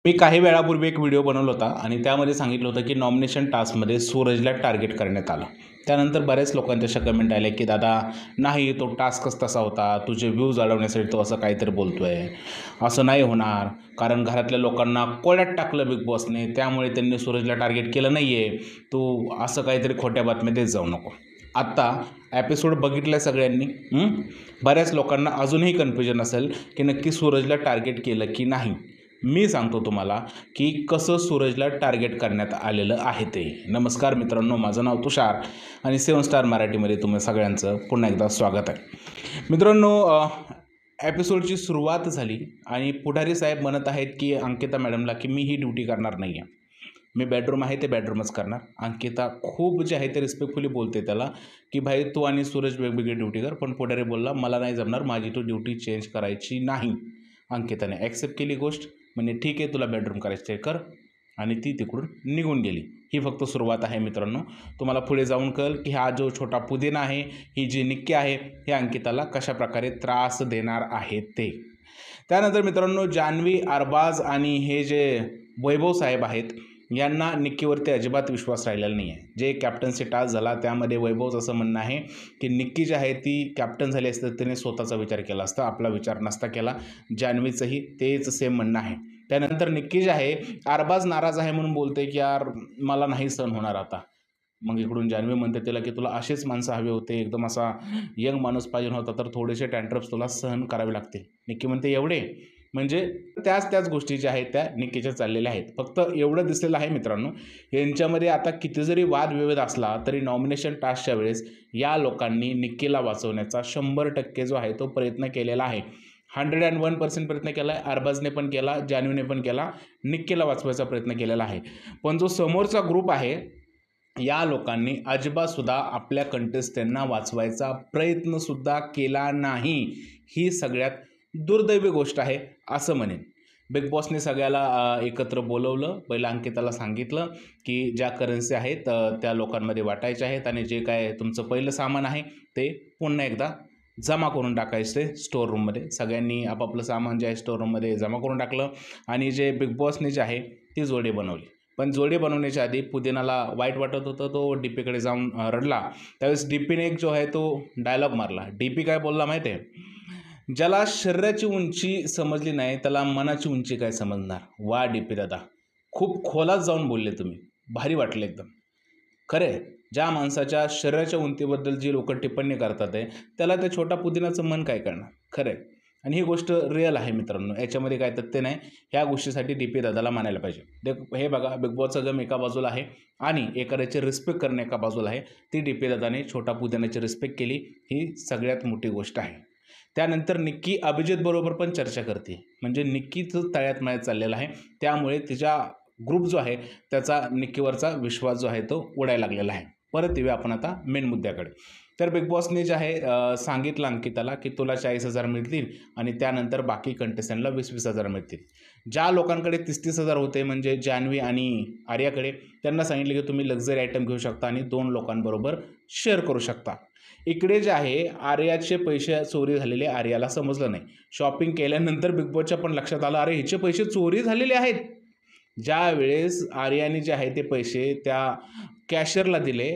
मी काही वेळापूर्वी एक व्हिडिओ बनवला होता आणि त्यामध्ये सांगितलं होतं की नॉमिनेशन टास्कमध्ये सूरजला टार्गेट करण्यात आलं. त्यानंतर बऱ्याच लोकांच्या अशा कमेंट आल्या की दादा नाही, तो टास्कच तसा होता, तुझे व्ह्यूज अडवण्यासाठी तो असं काहीतरी बोलतोय, असं नाही होणार, कारण घरातल्या लोकांना कोड्यात टाकलं बिग बॉसने, त्यामुळे त्यांनी सूरजला टार्गेट केलं नाही आहे, तू असं काहीतरी खोट्या बातम्या देत जाऊ नको. आत्ता एपिसोड बघितला सगळ्यांनी. बऱ्याच लोकांना अजूनही कन्फ्युजन असेल की नक्की सूरजला टार्गेट केलं की नाही. मी सांगतो तुम्हाला की कसं सूरजला टार्गेट करण्यात आलेलं आहे ते. नमस्कार मित्रांनो, माझं नाव तुषार आणि 7 स्टार मराठीमध्ये तुम्ही सगळ्यांचं पुन्हा एकदा स्वागत आहे. मित्रांनो, एपिसोडची सुरुवात झाली आणि पुढारी साहेब म्हणत आहेत की अंकिता मॅडमला की मी ही ड्युटी करणार नाही आहे, मी बेडरूम आहे ते बेडरूमच करणार. अंकिता खूप जे आहे ते रिस्पेक्टफुली बोलते त्याला की भाई तू आणि सूरज वेगवेगळी ड्युटी कर, पण पुढारी बोलला मला नाही जमणार, माझी तो ड्युटी चेंज करायची नाही. अंकिताने ॲक्सेप्ट केली गोष्ट, म्हणजे ठीक आहे तुला बेडरूम करायचं ते कर, आणि ती तिकडून निघून गेली. ही फक्त सुरुवात आहे मित्रांनो. तुम्हाला पुढे जाऊन कळेल की हा जो छोटा पुदिना आहे, ही जी निक्की आहे, हे अंकिताला कशाप्रकारे त्रास देणार आहे ते. त्यानंतर मित्रांनो, जान्हवी, अरबाज आणि हे जे वैभव साहेब आहेत, यांना निक्कीवरती अजिबात विश्वास राहिलेला नाही आहे. जे कॅप्टन्सी टास्क झाला त्यामध्ये वैभवचं असं म्हणणं आहे की निक्की जी आहे ती कॅप्टन झाली असतं त्याने स्वतःचा विचार केला असता, आपला विचार नसता केला. जान्हवीचंही तेच सेम म्हणणं आहे. त्यानंतर निक्की जी आहे, अरबाज नाराज आहे म्हणून बोलते की यार मला नाही सहन होणार आता. मग इकडून जान्हवी म्हणते त्याला की तुला असेच माणसं हवे होते, एकदम असा यंग माणूस पाहिजे होता, तर थोडेसे टँट्रम्स तुला सहन करावे लागतील. निक्की म्हणते एवढे, म्हणजे त्याच गोष्टी ज्या आहेत त्या निक्कीच्या चाललेल्या आहेत. फक्त एवढं दिसलेलं आहे मित्रांनो, यांच्यामध्ये आता किती जरी वादविवाद असला तरी नॉमिनेशन टास्कच्या वेळेस या लोकांनी निक्कीला वाचवण्याचा 100% जो आहे तो प्रयत्न केलेला आहे. 101% प्रयत्न केला आहे. अरबाजने पण केला, जान्हवीने पण केला, निक्कीला वाचवायचा प्रयत्न केलेला आहे. पण जो समोरचा ग्रुप आहे, या लोकांनी अजिबातसुद्धा आपल्या कंटेस्टंटना वाचवायचा प्रयत्नसुद्धा केला नाही. ही सगळ्यात दुर्दैवी गोष्ट आहे असं म्हणेन. बिग बॉसने सगळ्याला एकत्र बोलवलं. पहिलं अंकिताला सांगितलं की ज्या करन्सी आहेत त्या लोकांमध्ये वाटायच्या आहेत आणि जे काय तुमचं पहिलं सामान आहे ते पुन्हा एकदा जमा करून टाकायचं आहे स्टोअर रूममध्ये. सगळ्यांनी आपापलं सामान जे आहे स्टोअर रूममध्ये जमा करून टाकलं आणि जे बिग बॉसने जे आहे ती जोडी बनवली. पण जोडी बनवण्याच्या आधी पुदिनाला वाईट वाटत होतं, तो डीपीकडे जाऊन रडला. त्यावेळेस डीपीने एक जो आहे तो डायलॉग मारला. डीपी काय बोलला माहिती आहे, ज्याला शरीराची उंची समजली नाही त्याला मनाची उंची काय समजणार. वा डीपी दादा, खूप खोलात जाऊन बोलले तुम्ही, भारी वाटले एकदम. खरे, ज्या माणसाच्या शरीराच्या उंचीबद्दल जी लोक टिप्पणी करतात आहे त्याला त्या छोटा पुदिनाचं मन काय करणार. खरं आहे, आणि ही गोष्ट रिअल आहे मित्रांनो, याच्यामध्ये काय तथ्य नाही. ह्या गोष्टीसाठी डीपी दादाला मानायला पाहिजे. हे बघा, बिग बॉसचं गम एका बाजूला आहे आणि एखाद्याची रिस्पेक्ट करणे एका बाजूला आहे. ती डीपी दादाने छोटा पुदिनाची रिस्पेक्ट केली, ही सगळ्यात मोठी गोष्ट आहे. त्यानंतर निक्की अभिजित बरोबर पण चर्चा करते, म्हणजे निक्कीचं तळ्यात मळ्यात चाललेलं आहे. त्यामुळे तिच्या ग्रुप जो आहे त्याचा निक्कीवरचा विश्वास जो आहे तो उडायला लागलेला आहे. परत येऊया आपण आता मेन मुद्द्याकडे. तर बिग बॉसने जे आहे सांगितलं अंकिताला की तुला 40,000 मिळतील आणि त्यानंतर बाकी कंटेस्टंटला 20,000 मिळतील. ज्या लोकांकडे 30,000 होते, म्हणजे जान्हवी आणि आर्याकडे, त्यांना सांगितलं की तुम्ही लक्झरी आयटम घेऊ शकता आणि 2 लोकांबरोबर शेअर करू शकता. इकडे जे आहे आर्याचे पैसे चोरी झालेले आर्याला समजलं नाही. शॉपिंग केल्यानंतर बिग बॉसच्या पण लक्षात आलं, अरे हिचे पैसे चोरी झालेले आहेत. ज्या वेळेस आर्याने जे आहे ते पैसे त्या कॅशियरला दिले,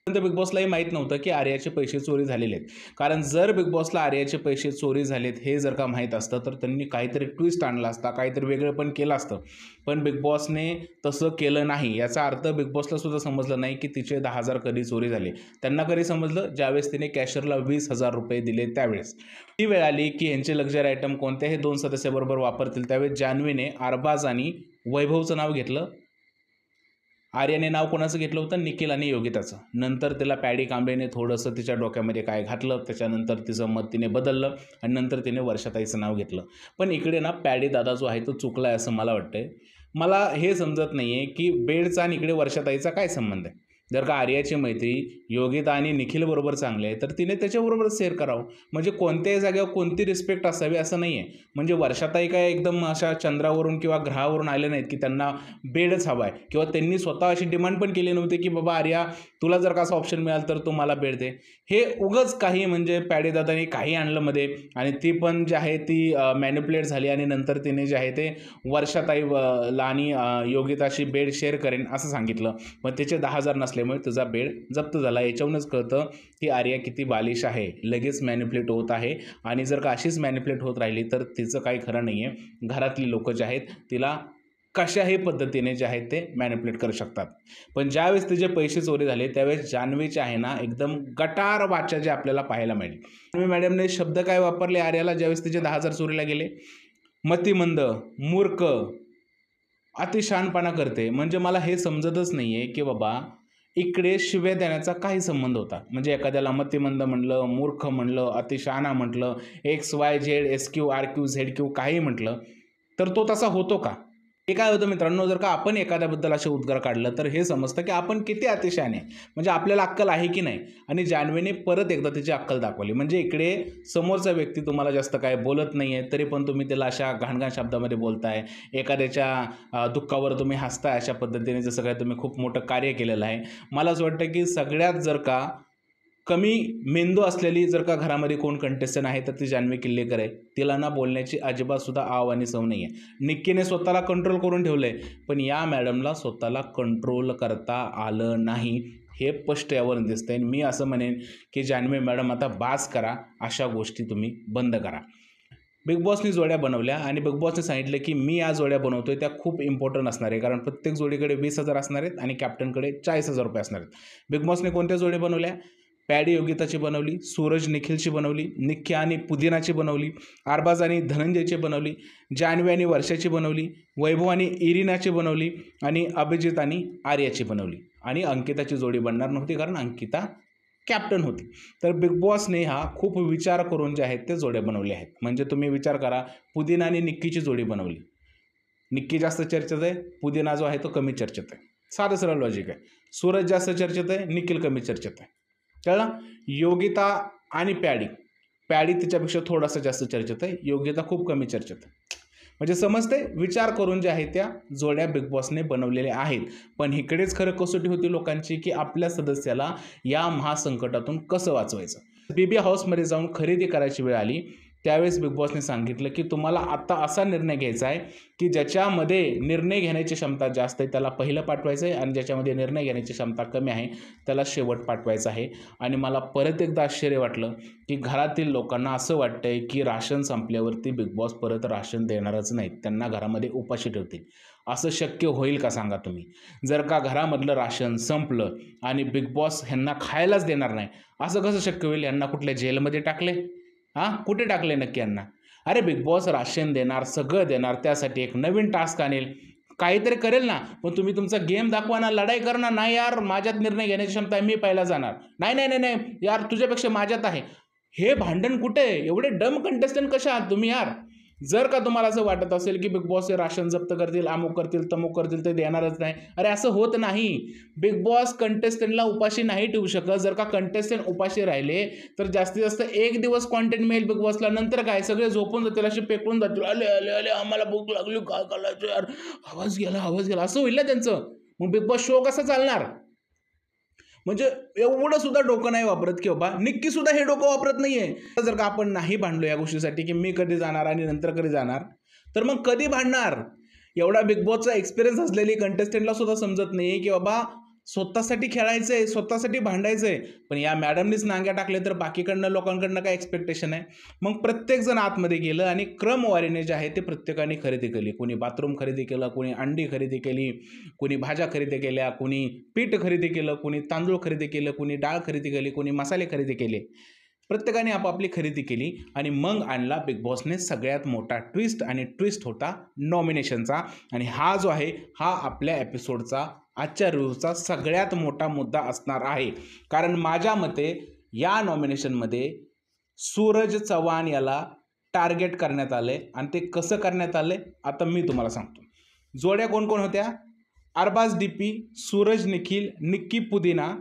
तर बिग बॉसलाही माहीत नव्हतं की आर्याचे पैसे चोरी झालेले आहेत. कारण जर बिग बॉसला आर्याचे पैसे चोरी झालेत हे जर का माहीत असतं तर त्यांनी काहीतरी ट्विस्ट आणला असता, काहीतरी वेगळं पण केलं असतं. पण बिग बॉसने तसं केलं नाही. याचा अर्थ बिग बॉसला सुद्धा समजलं नाही की तिचे 10,000 कधी चोरी झाले. त्यांना कधी समजलं, ज्यावेळेस तिने कॅशियरला 20,000 रुपये दिले त्यावेळेस. ती वेळ आली की यांचे लक्झरी आयटम कोणत्याही 2 सदस्याबरोबर वापरतील. त्यावेळेस जान्हवीने अरबाज आणि वैभवचं नाव घेतलं. आर्याने नाव कोणाचं घेतलं होतं, निखिल आणि योगिताचं. नंतर तिला पॅडी कांबळेने थोडंसं तिच्या डोक्यामध्ये काय घातलं, त्याच्यानंतर तिचं मत तिने बदललं आणि नंतर तिने वर्षाताईचं नाव घेतलं. पण इकडे ना पॅडी दादा जो आहे तो चुकला आहे असं मला वाटतंय. मला हे समजत नाही आहे की बेडचा आणि इकडे वर्षाताईचा काय संबंध आहे. जर का आर्याची मैत्री योगिता आणि निखिलबरोबर चांगली आहे तर तिने त्याच्याबरोबरच शेअर करावं. म्हणजे कोणत्याही जागेवर कोणती रिस्पेक्ट असावी असं नाही आहे. म्हणजे वर्षाताई काय एकदम अशा चंद्रावरून किंवा ग्रहावरून आले नाहीत की त्यांना बेडच हवा आहे, किंवा त्यांनी स्वतः अशी डिमांड पण केली नव्हती की बाबा आर्या तुला जर का असं ऑप्शन मिळालं तर तू मला बेड दे. हे उगच काही म्हणजे पॅडीदादांनी काही आणलं मध्ये, आणि ती पण जी आहे ती मॅनिप्युलेट झाली आणि नंतर तिने जे आहे ते वर्षाताई आणि योगिताशी बेड शेअर करेन असं सांगितलं. पण त्याचे 10,000 नसल्यामुळे तुझा बेड जप्त झाला. याच्यावरूनच कळतं की आर्या किती बालिश आहे, लगेच मॅनिप्युलेट होत आहे. आणि जर का अशीच मॅनिप्युलेट होत राहिली तर तिचं काही खरं नाही आहे. घरातली लोक जे आहेत तिला कशाही पद्धतीने जे आहेत ते मॅनिप्युलेट करू शकतात. पण ज्यावेळेस तिचे पैसे चोरी झाले त्यावेळेस जान्हवीचे आहे ना एकदम गटार वाचा जे आपल्याला पाहायला मिळेल. जान्हवी मॅडमने शब्द काय वापरले आर्याला ज्यावेळेस तिचे 10,000 चोरीला गेले? मतिमंद, मूर्ख, अतिशहाणपणा करते. म्हणजे मला हे समजतच नाही आहे की बाबा इकडे शिव्या देण्याचा काही संबंध होता. म्हणजे एखाद्याला मतिमंद म्हणलं, मूर्ख म्हणलं, अतिशहाणा म्हटलं, XYZ SQ RQ ZQ काही म्हटलं तर तो तसा होतो का? हे काय होतं मित्रांनो, जर का आपण एखाद्याबद्दल असे उद्गार काढलं तर हे समजतं की आपण किती अतिशहाणे, म्हणजे आपल्याला अक्कल आहे की नाही. आणि जान्हवीने परत एकदा तिची अक्कल दाखवली. म्हणजे इकडे समोरचा व्यक्ती तुम्हाला जास्त काय बोलत नाही आहे तरी पण तुम्ही त्याला अशा घाणघाण शब्दामध्ये बोलताय. एखाद्याच्या दुःखावर तुम्ही हसताय अशा पद्धतीने, जसं काय तुम्ही खूप मोठं कार्य केलेलं आहे. मला असं वाटतं की सगळ्यात जर का कमी मेंदू असलेली जर का घरामध्ये कोण कंटेस्टंट आहे तर ती जान्हवी किल्लेकर आहे. तिला ना बोलण्याची अजिबात सुद्धा आव आणि सव नाही आहे. निक्कीने स्वतःला कंट्रोल करून ठेवलं आहे, पण या मॅडमला स्वतःला कंट्रोल करता आलं नाही. हे स्पष्ट यावरून दिसतंय. आणि मी असं म्हणेन की जान्हवी मॅडम आता बास करा, अशा गोष्टी तुम्ही बंद करा. बिग बॉसनी जोड्या बनवल्या आणि बिग बॉसने सांगितलं की मी या जोड्या बनवतोय त्या खूप इम्पॉर्टंट असणार आहे, कारण प्रत्येक जोडीकडे 20,000 असणार आहेत आणि कॅप्टनकडे 40,000 रुपये असणार आहेत. बिग बॉसने कोणत्या जोड्या बनवल्या? पॅडी योगिताची बनवली, सूरज निखिलची बनवली, निक्की आणि पुदिनाची बनवली, अरबाज आणि धनंजयची बनवली, जान्हवी आणि वर्षाची बनवली, वैभव आणि इरिनाची बनवली, आणि अभिजित आणि आर्याची बनवली. आणि अंकिताची जोडी बनणार नव्हती कारण अंकिता कॅप्टन होती. तर बिग बॉसने हा खूप विचार करून जे आहेत ते जोड्या बनवले आहेत. म्हणजे तुम्ही विचार करा, पुदिना आणि निक्कीची जोडी बनवली. निक्की जास्त चर्चेत आहे, पुदिना जो आहे तो कमी चर्चेत आहे. साधं सरळ लॉजिक आहे. सूरज जास्त चर्चेत आहे, निखिल कमी चर्चेत आहे. कळलं? योगिता आणि पॅडी तिच्यापेक्षा थोडासा जास्त चर्चेत आहे, योगिता खूप कमी चर्चेत आहे. म्हणजे समजते, विचार करून जे आहे त्या जोड्या बिग बॉसने बनवलेल्या आहेत. पण इकडेच खरं कसोटी होती लोकांची की आपल्या सदस्याला या महासंकटातून कसं वाचवायचं. BB हाऊसमध्ये जाऊन खरेदी करायची वेळ आली त्यावेळेस बिग बॉसने सांगितलं की तुम्हाला आता असा निर्णय घ्यायचा आहे की ज्याच्यामध्ये निर्णय घेण्याची क्षमता जास्त आहे त्याला पहिलं पाठवायचं आहे, आणि ज्याच्यामध्ये निर्णय घेण्याची क्षमता कमी आहे त्याला शेवट पाठवायचं आहे. आणि मला परत एकदा आश्चर्य वाटलं की घरातील लोकांना असं वाटतंय की राशन संपल्यावरती बिग बॉस परत राशन देणारच नाहीत, त्यांना घरामध्ये उपाशी ठेवतील. असं शक्य होईल का सांगा तुम्ही? जर का घरामधलं राशन संपलं आणि बिग बॉस ह्यांना खायलाच देणार नाही, असं कसं शक्य होईल? यांना कुठल्या जेलमध्ये टाकले? कुठे टाकले नक्की यांना? अरे बिग बॉस राशन देणार, सगळं देणार, त्यासाठी एक नवीन टास्क आणेल, काहीतरी करेल ना. पण तुम्ही तुमचा गेम दाखवा ना, लढाई करणार नाही. यार माझ्यात निर्णय घेण्याची क्षमता आहे, मी पहिला जाणार. नाही नाही नाही नाही यार, तुझ्यापेक्षा माझ्यात आहे. हे भांडण कुठे आहे? एवढे डम कंटेस्टंट कशा आहात तुम्ही यार? जर का तुम्हाला असं वाटत असेल की बिग बॉस हे राशन जप्त करतील, अमुक करतील, तमुक करतील, ते देणारच नाही, अरे असं होत नाही. बिग बॉस कंटेस्टंटला उपाशी नाही ठेवू शकत. जर का कंटेस्टंट उपाशी राहिले तर जास्तीत जास्त 1 दिवस कॉन्टेंट मिळेल बिग बॉसला, नंतर काय सगळे झोपून जातील, असे पेकून जातील, आले आले आले आम्हाला भूक लागली, काय करायचं यार, आवाज गेला असं होईल ना त्यांचं. मग बिग बॉस शो कसा चालणार? म्हणजे एवढं सुद्धा डोकं नाही वापरत की बाबा, निक्की सुद्धा हे डोकं वापरत नाहीये. जर का आपण नाही भांडलो या गोष्टीसाठी की मी कधी जाणार आणि नंतर कधी जाणार, तर मग कधी भांडणार? एवढा बिग बॉसचा एक्सपिरियन्स असलेली कंटेस्टंटला सुद्धा समजत नाहीये की बाबा स्वतःसाठी खेळायचंय, स्वतःसाठी भांडायचंय. पण या मॅडमनीच नांग्या टाकले तर बाकीकडनं लोकांकडनं काय एक्सपेक्टेशन आहे? मग प्रत्येकजण आतमध्ये गेलं आणि क्रमवारीने जे आहे ते प्रत्येकाने खरेदी केली. कोणी बाथरूम खरेदी केलं, कोणी अंडी खरेदी केली, कोणी भाज्या खरेदी केल्या, कोणी पीठ खरेदी केलं, कोणी तांदूळ खरेदी केलं, कोणी डाळ खरेदी केली, कोणी मसाले खरेदी केले. प्रत्येकाने आपापली खरेदी केली आणि मग आणला बिग बॉसने सगळ्यात मोठा ट्विस्ट, आणि ट्विस्ट होता नॉमिनेशनचा. आणि हा जो आहे हा आपल्या एपिसोडचा, आजच्या रिव्ह्यूचा सगळ्यात मोठा मुद्दा असणार आहे. कारण माझ्या मते या नॉमिनेशनमध्ये सूरज चव्हाण याला टार्गेट करण्यात आले, आणि ते कसं करण्यात आले आता मी तुम्हाला सांगतो. जोड्या कोण कोण होत्या? अरबाज डीपी, सूरज निखिल, निक्की पुदिना,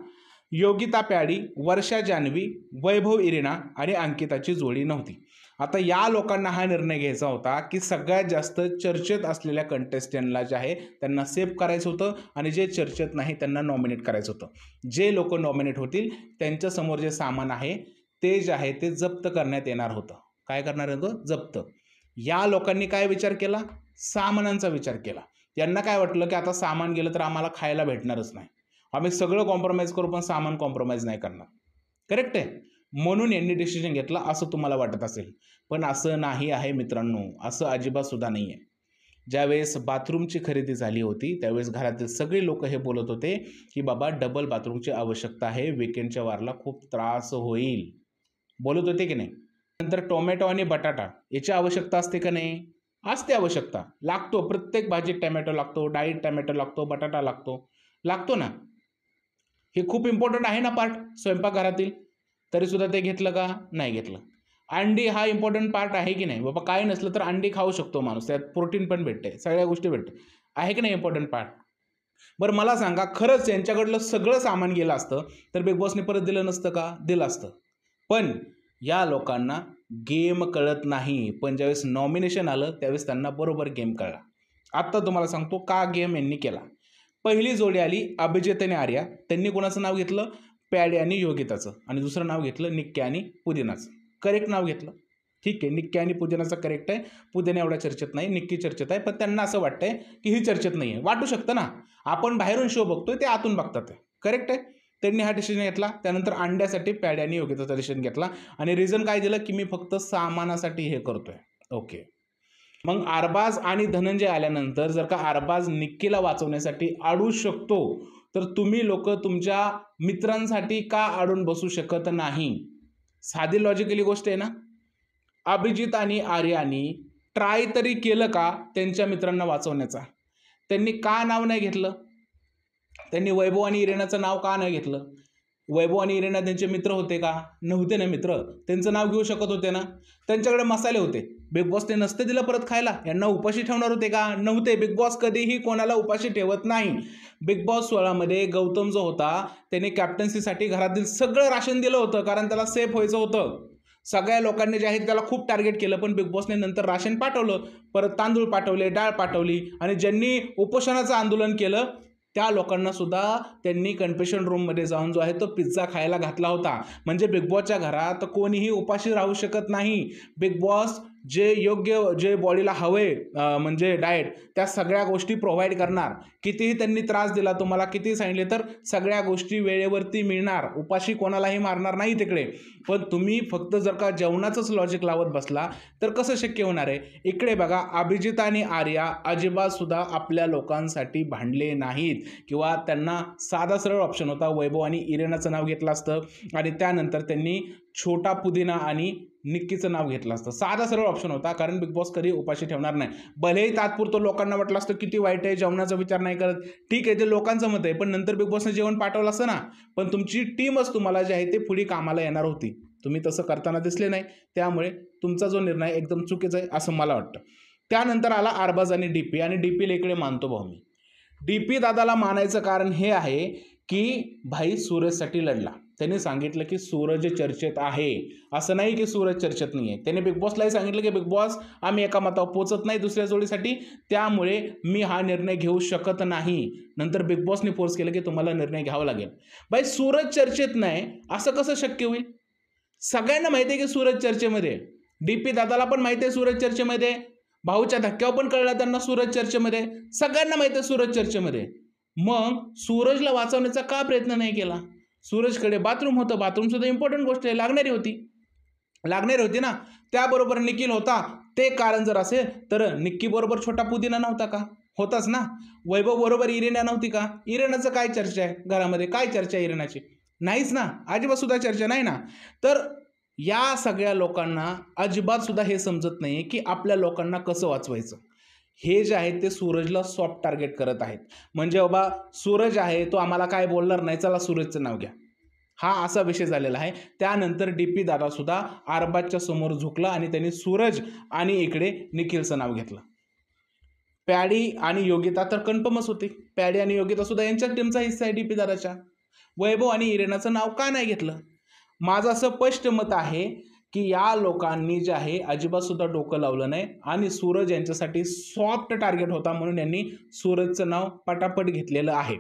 योगिता प्याडी, वर्षा जान्हवी, वैभव इरिना आणि अंकिताची जोडी नव्हती. आता या लोकांना हा निर्णय घ्यायचा होता की सगळ्यात जास्त चर्चेत असलेल्या कंटेस्टंटला जे आहे त्यांना सेव्ह करायचं होतं आणि जे चर्चेत नाही त्यांना नॉमिनेट करायचं होतं. जे लोक नॉमिनेट होतील त्यांच्यासमोर जे सामान आहे ते जे आहे ते जप्त करण्यात येणार होतं. काय करणार होतं? जप्त. या लोकांनी काय विचार केला? सामानांचा विचार केला. यांना काय वाटलं की आता सामान गेलं तर आम्हाला खायला भेटणारच नाही, आम्ही सगळं कॉम्प्रोमाइज करू पण सामान कॉम्प्रोमाइज नाही करणार. करेक्ट आहे. म्हणून यांनी डिसिजन घेतला असं तुम्हाला वाटत असेल, पण असं नाही आहे मित्रांनो, असं अजिबात सुद्धा नाही आहे. ज्यावेळेस बाथरूमची खरेदी झाली होती त्यावेळेस घरातील सगळे लोक हे बोलत होते की बाबा डबल बाथरूमची आवश्यकता आहे, वीकेंडच्या वारला खूप त्रास होईल, बोलत होते की नाही. नंतर टोमॅटो आणि बटाटा याची आवश्यकता असते का नाही? असते आवश्यकता, लागतो. प्रत्येक भाजीत टोमॅटो लागतो, डाळीत टोमॅटो लागतो, बटाटा लागतो ना. हे खूप इम्पॉर्टंट आहे ना पार्ट स्वयंपाकघरातील. तरीसुद्धा ते घेतलं का? नाही घेतलं. अंडी हा इम्पॉर्टंट पार्ट आहे की नाही? बाबा काय नसलं तर अंडी खाऊ शकतो माणूस, त्यात प्रोटीन पण भेटते, सगळ्या गोष्टी भेटते, आहे की नाही इम्पॉर्टंट पार्ट. बरं मला सांगा, खरंच यांच्याकडलं सगळं सामान गेलं असतं तर बिग बॉसने परत दिलं नसतं का? दिलं असतं. पण या लोकांना गेम कळत नाही, पण ज्यावेळेस नॉमिनेशन आलं त्यावेळेस त्यांना बरोबर गेम कळला. आत्ता तुम्हाला सांगतो का गेम यांनी केला. पहिली जोडी आली अभिजित आणि आर्या, त्यांनी कोणाचं नाव घेतलं? प्याडे आणि योगिताचं, आणि दुसरं नाव घेतलं निक्की आणि पुदिनाचं. करेक्ट नाव घेतलं, ठीक आहे. निक्की आणि पुदिनाचं करेक्ट आहे. पुदिना एवढ्या चर्चेत नाही, निक्की चर्चेत आहे, पण त्यांना असं वाटतंय की ही चर्चेत नाही आहे. वाटू शकतं ना, आपण बाहेरून शो बघतोय ते आतून बघतात. करेक्ट आहे. त्यांनी हा डिसिजन घेतला. त्यानंतर अंड्यासाठी प्याडे आणि योगिताचा डिसिजन घेतला आणि रिझन काय दिलं की मी फक्त सामानासाठी हे करतोय. ओके. मग अरबाज आणि धनंजय आल्यानंतर जर का अरबाज निक्कीला वाचवण्यासाठी अडू शकतो तर तुम्ही लोक तुमच्या मित्रांसाठी का अडून बसू शकत नाही? साधी लॉजिकली गोष्ट आहे ना. अभिजित आणि आर्यानी ट्राय तरी केलं का त्यांच्या मित्रांना वाचवण्याचा? त्यांनी का नाव नाही घेतलं? त्यांनी वैभव आणि इरेनाचं नाव का नाही घेतलं? वैभव आणि इरेना त्यांचे मित्र होते का? नव्हते ना मित्र. त्यांचं नाव घेऊ शकत होते ना. त्यांच्याकडे मसाले होते, बिग बॉसने नसते दिलं परत खायला. यांना उपाशी ठेवणार होते का? नव्हते. बिग बॉस कधीही कोणाला उपाशी ठेवत नाही. बिग बॉस 16 मध्ये गौतम जो होता त्याने कॅप्टन्सीसाठी घरातील सगळं राशन दिलं होतं, कारण त्याला सेफ व्हायचं होतं. सगळ्या लोकांनी जे आहे त्याला खूप टार्गेट केलं, पण बिग बॉसने नंतर राशन पाठवलं, परत तांदूळ पाठवले, डाळ पाठवली, आणि ज्यांनी उपोषणाचं आंदोलन केलं त्या लोकांना सुद्धा त्यांनी कन्फेशन रूममध्ये जाऊन जो आहे तो पिझ्झा खायला घातला होता. म्हणजे बिग बॉसच्या घरात कोणीही उपाशी राहू शकत नाही. बिग बॉस जे योग्य जे बॉडीला हवे म्हणजे डाएट त्या सगळ्या गोष्टी प्रोव्हाइड करणार. कितीही त्यांनी त्रास दिला तुम्हाला, कितीही सांगितले तर सगळ्या गोष्टी वेळेवरती मिळणार. उपाशी कोणालाही मारणार नाही तिकडे. पण तुम्ही फक्त जर का जेवणाचंच लॉजिक लावत बसला तर कसं शक्य होणार आहे? इकडे बघा, अभिजित आणि आर्या अजिबात सुद्धा आपल्या लोकांसाठी भांडले नाहीत, किंवा त्यांना साधा सरळ ऑप्शन होता, वैभव आणि इरेनाचं नाव घेतलं असतं आणि त्यानंतर त्यांनी छोटा पुदिना आणि निक्कीचं नाव घेतलं असतं. साधा सरळ ऑप्शन होता, कारण बिग बॉस कधी उपाशी ठेवणार नाही. भलेही तात्पुरतं लोकांना वाटलं असतं किती वाईट आहे, जेवणाचा विचार नाही करत, ठीक आहे, ते लोकांचं मत आहे, पण नंतर बिग बॉसने जेवण पाठवलं असतं ना. पण तुमची टीमच तुम्हाला जे आहे ते पुढे कामाला येणार होती. तुम्ही तसं करताना दिसले नाही, त्यामुळे तुमचा जो निर्णय एकदम चुकीचा आहे असं मला वाटतं. त्यानंतर आला अरबाज आणि डीपी, आणि डीपीला इकडे मानतो भाऊ मी. डीपी दादाला मानायचं कारण हे आहे की भाई सूरजसाठी लढला. त्याने सांगितलं की सूरज चर्चेत आहे, असं नाही की सूरज चर्चेत नाही आहे. त्याने बिग बॉसलाही सांगितलं की बिग बॉस आम्ही एका मतावर पोचत नाही दुसऱ्या जोडीसाठी, त्यामुळे मी हा निर्णय घेऊ शकत नाही. नंतर बिग बॉसने फोर्स केलं की तुम्हाला निर्णय घ्यावा लागेल. भाई सूरज चर्चेत नाही असं कसं शक्य होईल? सगळ्यांना माहिती आहे की सूरज चर्चेमध्ये, डीपी दादाला पण माहिती आहे सूरज चर्चेमध्ये, भाऊच्या धक्क्यावर पण कळलं त्यांना सूरज चर्चेमध्ये, सगळ्यांना माहिती आहे सूरज चर्चेमध्ये. मग सूरजला वाचवण्याचा का प्रयत्न नाही केला? सूरजकडे बाथरूम होतं, बाथरूम सुद्धा इम्पॉर्टंट गोष्ट आहे, लागणारी होती ना. त्याबरोबर निखिल होता. ते कारण जर असेल तर निक्की बरोबर छोटा पुदिना नव्हता का? होताच ना. वैभव बरोबर इरेना नव्हती का? इरेनाचं काय चर्चा आहे घरामध्ये? काय चर्चा आहे इरेनाची? नाहीच ना, अजिबात सुद्धा चर्चा नाही ना. तर या सगळ्या लोकांना अजिबात सुद्धा हे समजत नाही की आपल्या लोकांना कसं वाचवायचं. हे जे आहे ते सूरजला सॉफ्ट टार्गेट करत आहेत. म्हणजे बाबा सूरज आहे तो आम्हाला काय बोलणार नाही, चला सूरजचं नाव घ्या, हा असा विषय झालेला आहे. त्यानंतर डीपी दादा सुद्धा अरबाजच्या समोर झुकला आणि त्यांनी सूरज आणि इकडे निखिलचं नाव घेतलं. पॅडी आणि योगिता तर कन्फर्मच होते. पॅडी आणि योगिता सुद्धा यांच्याच टीमचा हिस्सा आहे DP दादाच्या. वैभव आणि इरिनाचं नाव का नाही घेतलं? माझं असं स्पष्ट मत आहे की या लोकांनी जे आहे अजिबात सुद्धा डोकं लावलं नाही आणि सूरज यांच्यासाठी सॉफ्ट टार्गेट होता म्हणून यांनी सूरजचं नाव पटापट घेतलेलं आहे.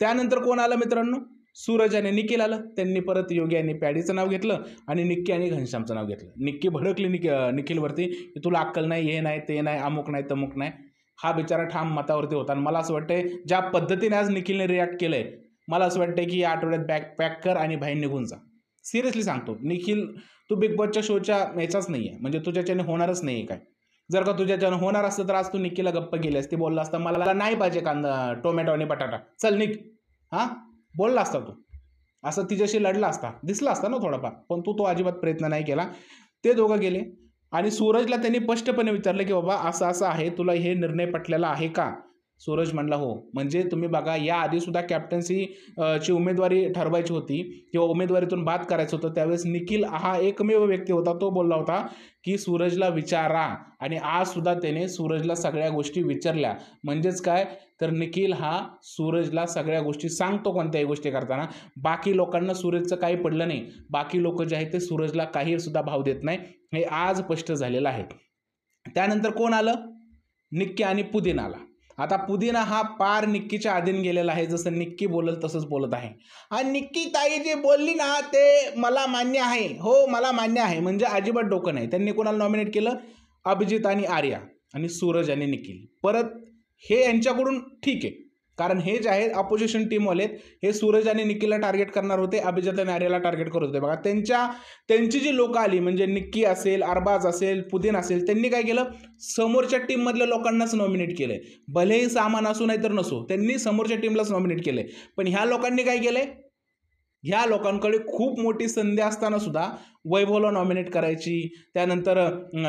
त्यानंतर कोण आलं मित्रांनो? सूरज आणि निखिल आलं. त्यांनी परत योगी आणि पॅडीचं नाव घेतलं आणि निक्की आणि घनश्यामचं नाव घेतलं. निक्की भडकली निखिलवरती की तुला अक्कल नाही, हे नाही, ते नाही, अमुक नाही, तमुक नाही. हा बिचारा ठाम मतावरती होता आणि मला असं वाटतंय ज्या पद्धतीने आज निखिलने रिॲक्ट केलंय, मला असं वाटतंय की या आठवड्यात बॅग पॅक कर आणि बाहेर निघून जा. सिरियसली सांगतो निखिल, तू बिग बॉसच्या शोच्या याचाच नाही आहे, म्हणजे तुझ्याच्याने होणारच नाही आहे काय. जर का तुझ्याच्यानं होणार असतं तर आज तू निक्कीला गप्प केली असती, बोलला असता मला नाही पाहिजे कांदा, टोमॅटो आणि बटाटा, चल निघ, हां बोलला असता तू, असं तिच्याशी लढला असता, दिसला असता ना थोडाफार. पण तू तो अजिबात प्रयत्न नाही केला. ते दोघं गेले आणि सूरजला त्यांनी स्पष्टपणे विचारलं की बाबा असं असं आहे, तुला हे निर्णय पटलेला आहे का? सूरज म्हणला हो. म्हणजे तुम्ही बघा, या आधी सुद्धा कॅप्टन्सी ची उमेदवारी ठरवायची होती किंवा उमेदवारीतून बाद करायचं होतं, त्यावेळेस निखिल हा एकमेव व्यक्ती होता, तो बोलला होता की सूरजला विचारा. आणि आज सुद्धा त्याने सूरजला सगळ्या गोष्टी विचारल्या. म्हणजेच काय तर निखिल हा सूरजला सगळ्या गोष्टी सांगतो कोणत्याही गोष्टी करताना. बाकी लोकांना सूरजचं काही पडलं नाही, बाकी लोक जे आहेत ते सूरजला काही सुद्धा भाव देत नाही, हे आज स्पष्ट झालेलं आहे. त्यानंतर कोण आलं? निक्की आणि पुदीन आला. आता पुदीना हा पार निक्कीच्या अधीन गेलेला आहे, जसं निक्की बोलल तसंच बोलत आहे. आणि निक्की ताई जे बोलली ना ते मला मान्य आहे, हो मला मान्य आहे, म्हणजे अजिबात डोकं नाही. त्यांनी कोणाला नॉमिनेट केलं? अभिजित आणि आर्या आणि सूरज आणि निखिल. परत हे यांच्याकडून ठीक आहे, कारण हे जे आहेत अपोजिशन टीमवाले हे सूरज आणि निखिलला टार्गेट करणार होते, अभिजित आणि आर्याला टार्गेट करत होते. बघा त्यांची जी लोक आली, म्हणजे निक्की असेल, अरबाज असेल, पुदीन असेल, त्यांनी काय केलं? समोरच्या टीममधल्या लोकांनाच नॉमिनेट केलंय. भलेही सामान असू नाही तर नसो, त्यांनी समोरच्या टीमलाच नॉमिनेट केलंय. पण ह्या लोकांनी काय केलंय? ह्या लोकांकडे खूप मोठी संधी असताना सुद्धा वैभवला नॉमिनेट करायची, त्यानंतर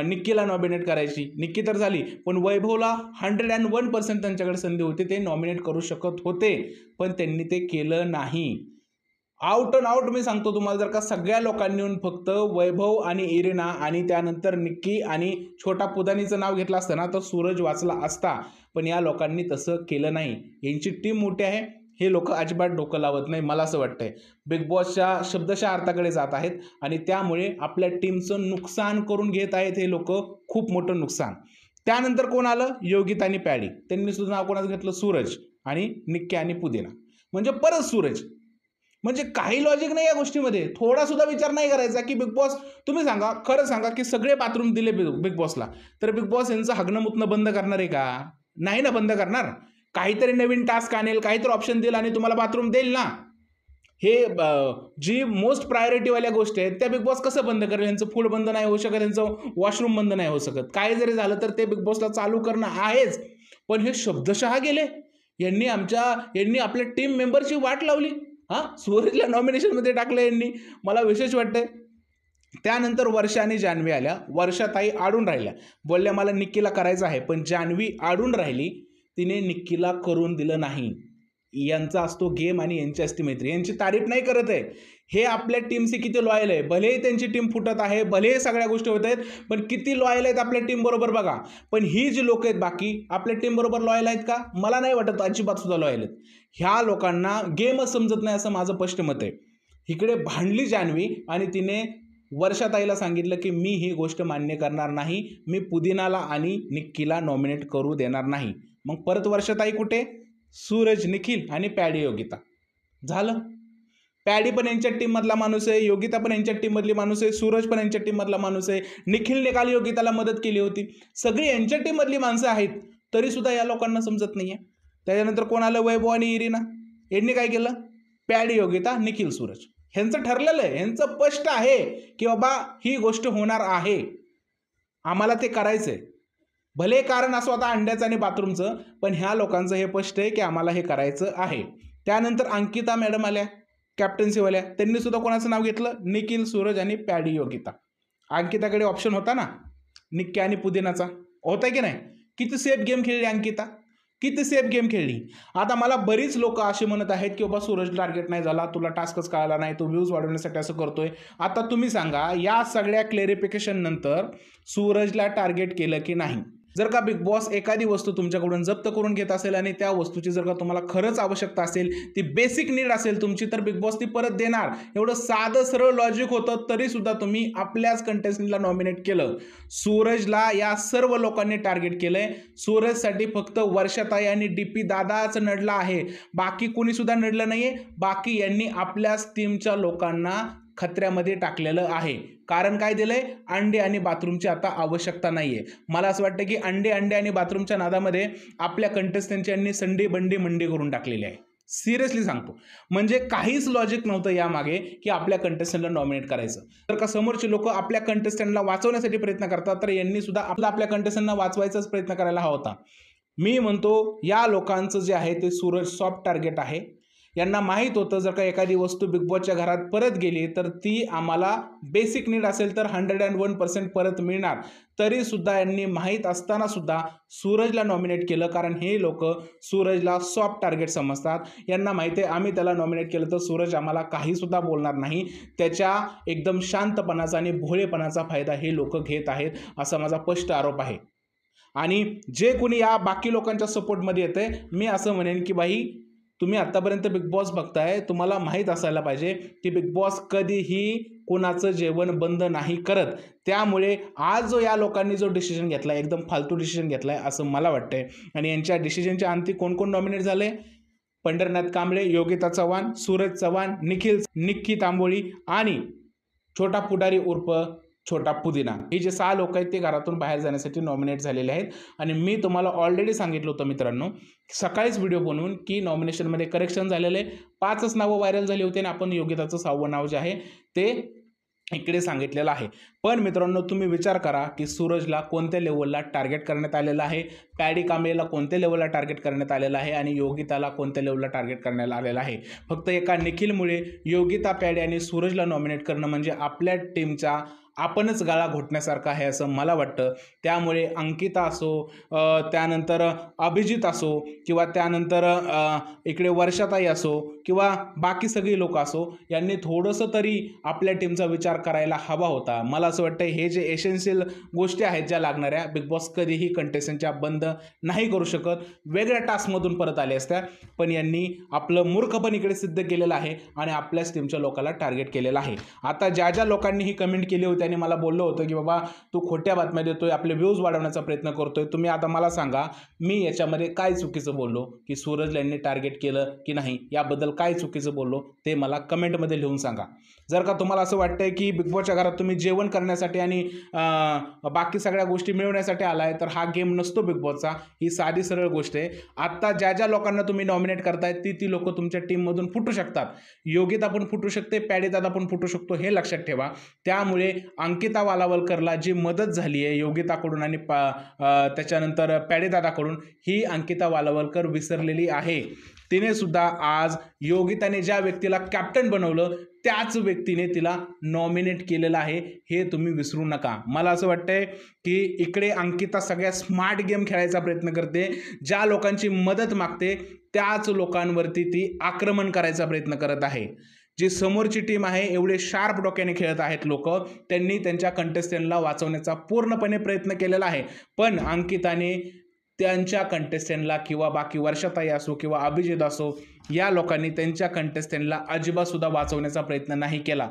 निक्कीला नॉमिनेट करायची. निक्की तर झाली, पण वैभवला 101% त्यांच्याकडे संधी होती, ते नॉमिनेट करू शकत होते, पण त्यांनी ते केलं नाही. आउट अँड आउट मी सांगतो तुम्हाला, जर का सगळ्या लोकांनी येऊन फक्त वैभव आणि इरिना आणि त्यानंतर निक्की आणि छोटा पुदानीचं नाव घेतलं असतं ना तर सूरज वाचला असता. पण या लोकांनी तसं केलं नाही. यांची टीम मोठी आहे, हे लोक अजिबात डोकं लावत नाही. मला असं वाटतंय बिग बॉसच्या शब्दशः अर्थाकडे जात आहेत आणि त्यामुळे आपल्या टीमचं नुकसान करून घेत आहेत हे लोक, खूप मोठं नुकसान. त्यानंतर कोण आलं? योगिता आणि पॅडी. त्यांनी सुद्धा नाव कोणाचं घेतलं? सूरज आणि निक्की आणि पुदीना. म्हणजे परत सूरज. म्हणजे काही लॉजिक नाही या गोष्टीमध्ये, थोडा सुद्धा विचार नाही करायचा की बिग बॉस, तुम्ही सांगा, खरं सांगा की सगळे बाथरूम दिले बिग बॉसला, तर बिग बॉस यांचं हगणं मुतणं बंद करणार आहे का? नाही ना बंद करणार. काहीतरी नवीन टास्क आणेल, काहीतरी ऑप्शन देईल आणि तुम्हाला बाथरूम देईल ना. हे जी मोस्ट प्रायोरिटीवाल्या गोष्टी आहेत त्या बिग बॉस कसं बंद करेल? यांचं फूड बंद नाही होऊ शकत, यांचं वॉशरूम बंद नाही होऊ शकत. काय जरी झालं तर ते बिग बॉसला चालू करणं आहेच. पण हे शब्दशः गेले, यांनी आपल्या टीम मेंबरची वाट लावली. हां, सूरजला नॉमिनेशनमध्ये टाकलं यांनी, मला विशेष वाटतंय. त्यानंतर वर्षा आणि जान्हवी आल्या. वर्षाताई आडून राहिल्या, बोलल्या मला निक्कीला करायचं आहे, पण जान्हवी आडून राहिली, तिने निक्कीला करून दिलं नाही. यांचा असतो गेम आणि यांची असते मैत्री. यांची तारीफ नाही करत आहे, हे आपल्या टीमशी किती लॉयल आहे. भलेही त्यांची टीम फुटत आहे, भलेही सगळ्या गोष्टी होत आहेत, पण किती लॉयल आहेत आपल्या टीम बरोबर बघा. पण ही जी लोक आहेत बाकी आपल्या टीम बरोबर लॉयल आहेत का? मला नाही वाटत अजिबात सुद्धा लॉयल आहेत. ह्या लोकांना गेमच समजत नाही, असं माझं स्पष्ट मत आहे. इकडे भांडली जान्हवी आणि तिने वर्षाताईला सांगितलं की मी ही गोष्ट मान्य करणार नाही, मी पुदीनाला आणि निक्कीला नॉमिनेट करू देणार नाही. मग परत वर्षाताई कुठे? सूरज, निखिल आणि पॅडी योगिता. झालं. पॅडी पण यांच्या टीममधला माणूस आहे, योगिता पण यांच्या टीममधली माणूस आहे, सूरज पण यांच्या टीममधला माणूस आहे, निखिलने काल योगिताला मदत केली होती, सगळी यांच्या टीममधली माणसं आहेत, तरीसुद्धा या लोकांना समजत नाही आहे. त्याच्यानंतर कोण आलं? वैभव आणि इरिना. यांनी काय केलं? पॅडी, योगिता, निखिल, सूरज. ह्यांचं ठरलेलं आहे, ह्यांचं स्पष्ट आहे की बाबा ही गोष्ट होणार आहे, आम्हाला ते करायचं आहे. भले कारण असं होता अंड्याचं आणि बाथरूमचं, पण ह्या लोकांचं हे स्पष्ट आहे की आम्हाला हे करायचं आहे. त्यानंतर अंकिता मॅडम आल्या कॅप्टन्सीवाल्या, त्यांनी सुद्धा कोणाचं नाव घेतलं? निखिल, सूरज आणि पॅडी, योगिता. अंकिताकडे ऑप्शन होता ना निक्की आणि पुदीनाचा, होता की नाही? किती सेफ गेम खेळली अंकिता, किती सेफ गेम खेळली. आता मला बरीच लोक असे म्हणत आहेत की बाबा सूरज टार्गेट नाही झाला, तुला टास्कच कळाला नाही, तू व्ह्यूज वाढवण्यासाठी असं करतोय. आता तुम्ही सांगा, या सगळ्या क्लेरिफिकेशन नंतर सूरजला टार्गेट केलं की नाही? जर का बिग बॉस एखादी वस्तू तुमच्याकडून जप्त करून घेत असेल आणि त्या वस्तूची जर का तुम्हाला खरंच आवश्यकता असेल, ती बेसिक नीड असेल तुमची, तर बिग बॉस ती परत देणार. एवढं साधं सरळ लॉजिक होतं, तरी सुद्धा तुम्ही आपल्याच कंटेस्टंटला नॉमिनेट केलं. सूरजला या सर्व लोकांनी टार्गेट केलंय. सूरजसाठी फक्त वर्षाताई आणि डीपी दादाच नडला आहे, बाकी कोणी सुद्धा नडलं नाहीये. बाकी यांनी आपल्याच टीमच्या लोकांना खतऱ्यामध्ये टाकलेलं आहे. कारण काय दिलंय? अंडे आणि बाथरूमची आता आवश्यकता नाहीये. मला असं वाटतं की अंडे आणि बाथरूमच्या नादामध्ये आपल्या कंटेस्टंटची यांनी संडी बंडी मंडी करून टाकलेली आहे. सिरियसली सांगतो, म्हणजे काहीच लॉजिक नव्हतं यामागे की आपल्या कंटेस्टंटला नॉमिनेट करायचं. तर का समोरचे लोक आपल्या कंटेस्टंटला वाचवण्यासाठी प्रयत्न करतात, तर यांनी सुद्धा आपल्या कंटेस्टंटला वाचवायचाच प्रयत्न करायला हवा होता. मी म्हणतो या लोकांचं जे आहे ते सूरज सॉफ्ट टार्गेट आहे. यांना माहीत होतं जर का एखादी वस्तू बिग बॉसच्या घरात परत गेली तर ती आम्हाला बेसिक नीड असेल तर 101% परत मिळणार. तरी सुद्धा यांनी माहीत असताना सुद्धा सूरजला नॉमिनेट केलं, कारण हे लोक सूरजला सॉफ्ट टार्गेट समजतात. यांना माहिती आहे आम्ही त्याला नॉमिनेट केलं तर सूरज आम्हाला काही सुद्धा बोलणार नाही. त्याच्या एकदम शांतपणाचा आणि भोळेपणाचा फायदा हे लोक घेत आहेत, असा माझा स्पष्ट आरोप आहे. आणि जे कोणी या बाकी लोकांच्या सपोर्टमध्ये येते, मी असं म्हणेन की बाई तुम्ही आत्तापर्यंत बिग बॉस बघताय, तुम्हाला माहीत असायला पाहिजे की बिग बॉस कधीही कोणाचं जेवण बंद नाही करत. त्यामुळे आज जो या लोकांनी जो डिसिजन घेतला आहे, एकदम फालतू डिसिजन घेतला आहे असं मला वाटतंय. आणि यांच्या डिसिजनच्या अंती कोण कोण नॉमिनेट झाले? पंढरनाथ कांबळे, योगिता चव्हाण, सूरज चव्हाण, निक्की तांबोळी आणि छोटा पुढारी उर्फ छोटा पुदिना. हे जे 6 लोक आहेत ते घरातून बाहेर जाण्यासाठी नॉमिनेट झालेले आहेत. आणि मी तुम्हाला ऑलरेडी सांगितलं होतं मित्रांनो, सकाळीच व्हिडिओ बनवून की नॉमिनेशनमध्ये करेक्शन झालेले 5च नावं व्हायरल झाली होती आणि आपण योगिताचं 6वं नाव जे आहे ते इकडे सांगितलेलं आहे. पण मित्रांनो तुम्ही विचार करा की सूरजला कोणत्या लेवलला टार्गेट करण्यात आलेलं आहे, पॅडी कांबळेला कोणत्या लेवलला टार्गेट करण्यात आलेलं आहे आणि योगिताला कोणत्या लेवलला टार्गेट करण्यात आलेलं आहे. फक्त एका निखिलमुळे योगिता, पॅडी आणि सूरजला नॉमिनेट करणं म्हणजे आपल्या टीमचा आपणच गाळा घोटण्यासारखं आहे असं मला वाटतं. त्यामुळे अंकिता असो, त्यानंतर अभिजित असो, किंवा त्यानंतर इकडे वर्षाताई असो, किंवा बाकी सगळी लोक असो, यांनी थोडंसं तरी आपल्या टीमचा विचार करायला हवा होता. मला असं वाटतं हे जे एसेन्शियल गोष्टी आहेत ज्या लागणाऱ्या, बिग बॉस कधीही कंटेस्टंटच्या बंद नाही करू शकत. वेगळ्या टास्कमधून परत आले असत्या, पण यांनी आपलं मूर्खपण इकडे सिद्ध केलेलं आहे आणि आपल्याच टीमच्या लोकांना टार्गेट केलेलं आहे. आता ज्या लोकांनी ही कमेंट केली होती आणि मला बोललो होतं की बाबा तू खोट्या बातम्या देतोय, आपले व्ह्यूज वाढवण्याचा प्रयत्न करतोय, तुम्ही आता मला सांगा मी याच्यामध्ये काय चुकीचं बोललो, की सूरज यांनी टार्गेट केलं की नाही, याबद्दल काय चुकीचं बोललो ते मला कमेंटमध्ये लिहून सांगा. जर का तुम्हाला असं वाटतंय की बिग बॉसच्या घरात तुम्ही जेवण करण्यासाठी आणि बाकी सगळ्या गोष्टी मिळवण्यासाठी आलाय, तर हा गेम नसतो बिग बॉसचा. ही साधी सरळ गोष्ट आहे. आत्ता ज्या लोकांना तुम्ही नॉमिनेट करताय ती लोक तुमच्या टीममधून फुटू शकतात. योगिता पण फुटू शकते, पॅडीदादा पण फुटू शकतो, हे लक्षात ठेवा. त्यामुळे अंकिता वालावलकरला जी मदत झाली आहे योगिताकडून आणि त्याच्यानंतर पॅडीदादाकडून, ही अंकिता वालावलकर विसरलेली आहे. तिने सुद्धा आज योगिताने ज्या व्यक्तीला कॅप्टन बनवलं त्याच व्यक्तीने तिला नॉमिनेट केलेलं आहे, हे तुम्ही विसरू नका. मला असं वाटतंय की इकडे अंकिता सगळ्यात स्मार्ट गेम खेळायचा प्रयत्न करते. ज्या लोकांची मदत मागते त्याच लोकांवरती ती आक्रमण करायचा प्रयत्न करत आहे. जी समोरची टीम आहे एवढे शार्प डोक्याने खेळत आहेत लोक, त्यांनी त्यांच्या कंटेस्टंटला वाचवण्याचा पूर्णपणे प्रयत्न केलेला आहे. पण अंकिताने त्यांच्या कंटेस्टंटला, किंवा बाकी वर्षाताई असो किंवा अभिजित असो, या लोकांनी त्यांच्या कंटेस्टंटला अजिबातसुद्धा वाचवण्याचा प्रयत्न नाही केला.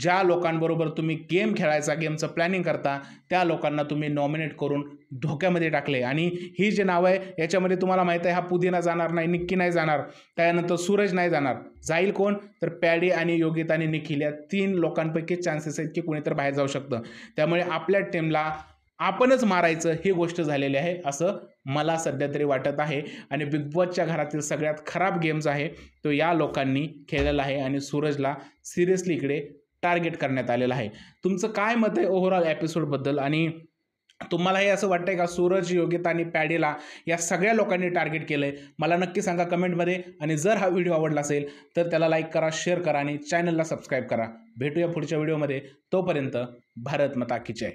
ज्या लोकांबरोबर तुम्ही गेम खेळायचा, गेमचं प्लॅनिंग करता, त्या लोकांना तुम्ही नॉमिनेट करून धोक्यामध्ये टाकले. आणि ही जे नाव आहे याच्यामध्ये तुम्हाला माहीत आहे हा पुदिना जाणार नाही, निक्की नाही जाणार, त्यानंतर सूरज नाही जाणार. जाईल कोण? तर पॅडी आणि योगिता आणि निखिल या 3 लोकांपैकी चान्सेस आहेत की कोणीतरी बाहेर जाऊ शकतं. त्यामुळे आपल्या टीमला आपणच मारायचं ही गोष्ट झालेली आहे असं मला सध्या तरी वाटत आहे. आणि बिग बॉसच्या घरातील सगळ्यात खराब गेम्स आहे तो या लोकांनी खेळलेला आहे आणि सूरजला सिरियसली इकडे टार्गेट करण्यात आलेलं आहे. तुमचं काय मत आहे ओव्हरऑल एपिसोडबद्दल? आणि तुम्हाला हे असं वाटतंय का सूरज, योगिता आणि पॅडीला या सगळ्या लोकांनी टार्गेट केलं आहे? मला नक्की सांगा कमेंटमध्ये. आणि जर हा व्हिडिओ आवडला असेल तर त्याला लाईक करा, शेअर करा आणि चॅनलला सबस्क्राईब करा. भेटूया पुढच्या व्हिडिओमध्ये. तोपर्यंत भारत माता की जय.